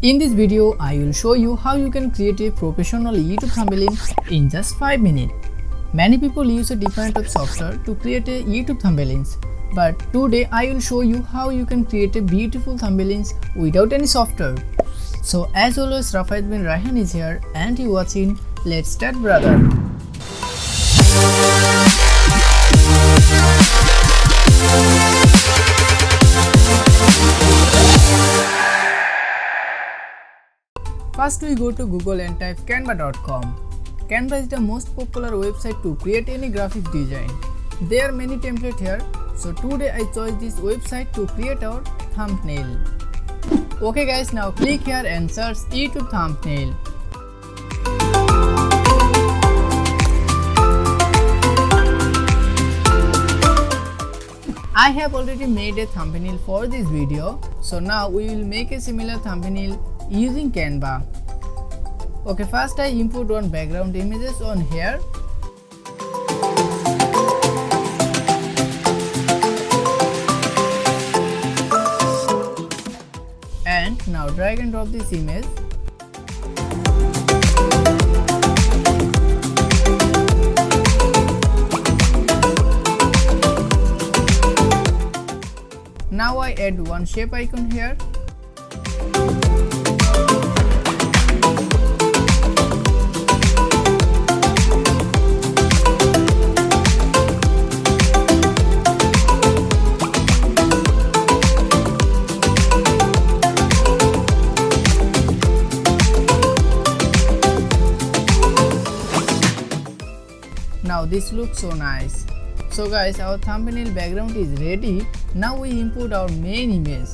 In this video, I will show you how you can create a professional YouTube thumbnail in just 5 minutes. Many people use a different type of software to create a YouTube thumbnails, but today I will show you how you can create a beautiful thumbnails without any software. So as always, Rafaid bin Rayhan is here and you watching Let's Start Brother. First we go to Google and type canva.com. Canva is the most popular website to create any graphic design. There are many templates here, so today I chose this website to create our thumbnail. Okay guys, now click here and search YouTube thumbnail. I have already made a thumbnail for this video, so now we will make a similar thumbnail using Canva. Okay, first I import one background images on here. And now drag and drop this image. Now I add one shape icon here. Now this looks so nice. So guys, our thumbnail background is ready. Now we import our main image.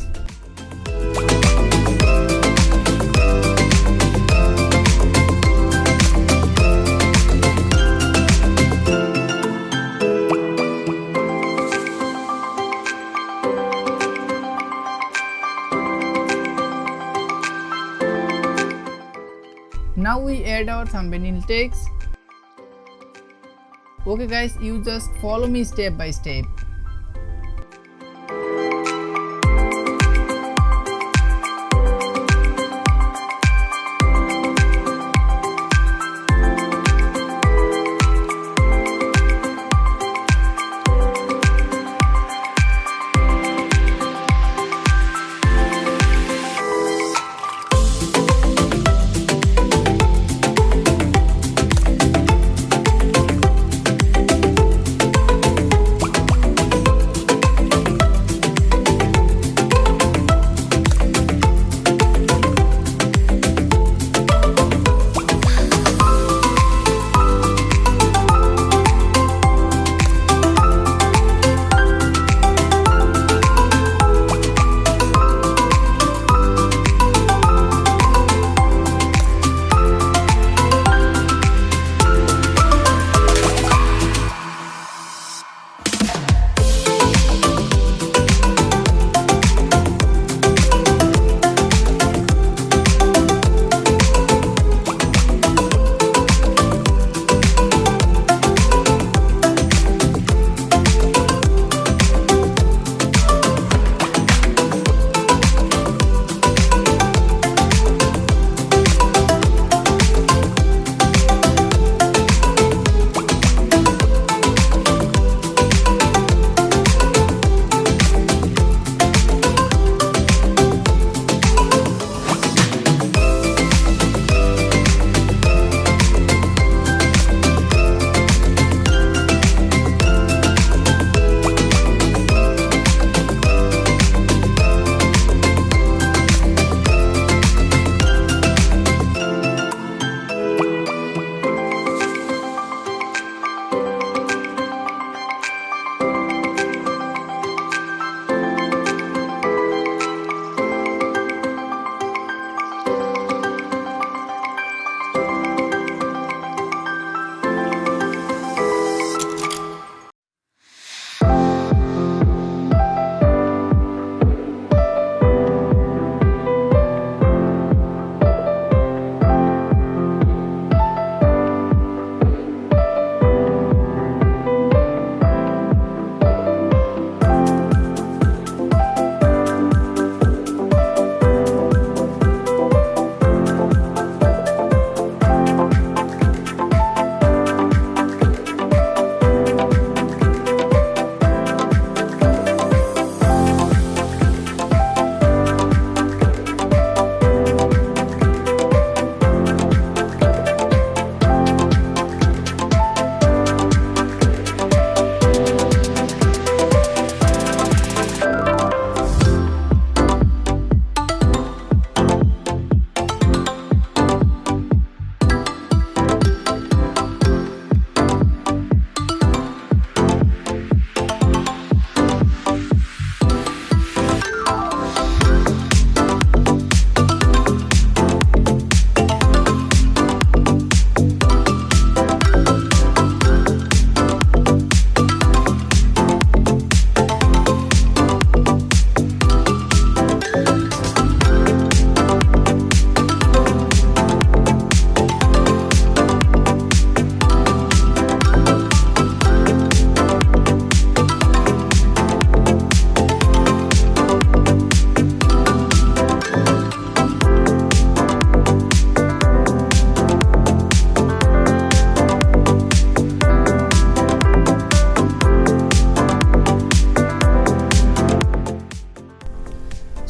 Now we add our thumbnail text. Okay guys, you just follow me step by step.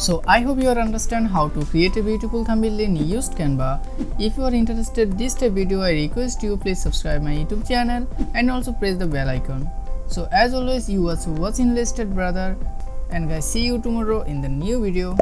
So I hope you are understand how to create a beautiful thumbnail in used Canva. If you are interested this type video, I request you please subscribe my YouTube channel and also press the bell icon. So as always, you also watch interested brother, and guys, see you tomorrow in the new video.